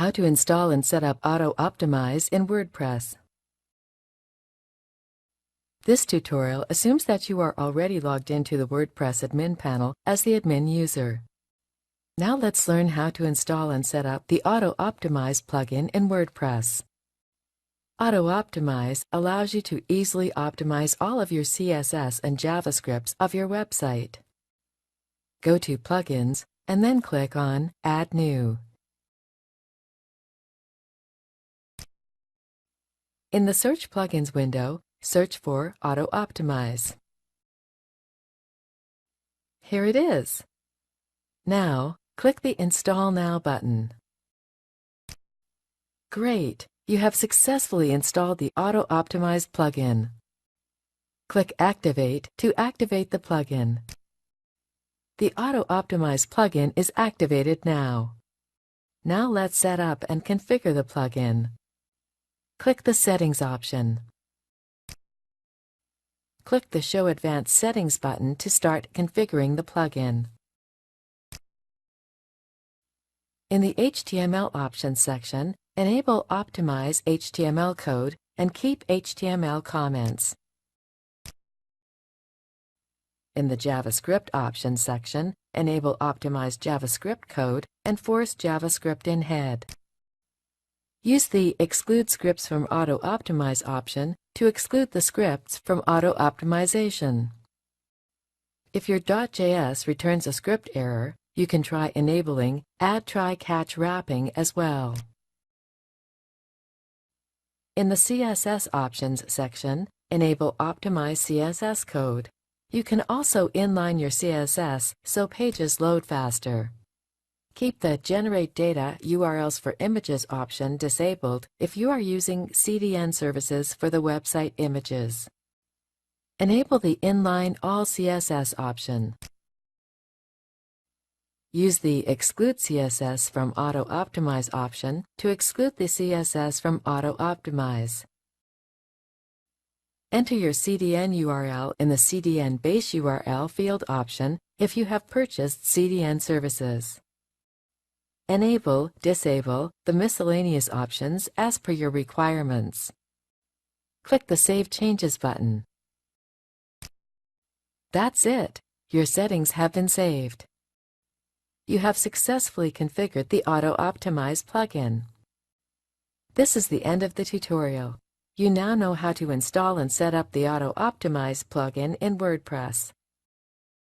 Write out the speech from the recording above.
How to install and set up AutoOptimize in WordPress. This tutorial assumes that you are already logged into the WordPress admin panel as the admin user. Now let's learn how to install and set up the AutoOptimize plugin in WordPress. AutoOptimize allows you to easily optimize all of your CSS and JavaScripts of your website. Go to Plugins and then click on Add New. In the Search Plugins window, search for AutoOptimize. Here it is. Now, click the Install Now button. Great! You have successfully installed the AutoOptimize plugin. Click Activate to activate the plugin. The AutoOptimize plugin is activated now. Now let's set up and configure the plugin. Click the Settings option. Click the Show Advanced Settings button to start configuring the plugin. In the HTML Options section, enable Optimize HTML code and keep HTML comments. In the JavaScript Options section, enable Optimize JavaScript code and force JavaScript in head. Use the Exclude Scripts from AutoOptimize option to exclude the scripts from auto-optimization. If your .js returns a script error, you can try enabling Add Try-Catch wrapping as well. In the CSS Options section, enable Optimize CSS code. You can also inline your CSS so pages load faster. Keep the Generate Data URLs for Images option disabled if you are using CDN services for the website images. Enable the Inline All CSS option. Use the Exclude CSS from AutoOptimize option to exclude the CSS from AutoOptimize. Enter your CDN URL in the CDN Base URL field option if you have purchased CDN services. Enable, disable the miscellaneous options as per your requirements. Click the Save Changes button. That's it. Your settings have been saved. You have successfully configured the AutoOptimize plugin. This is the end of the tutorial. You now know how to install and set up the AutoOptimize plugin in WordPress.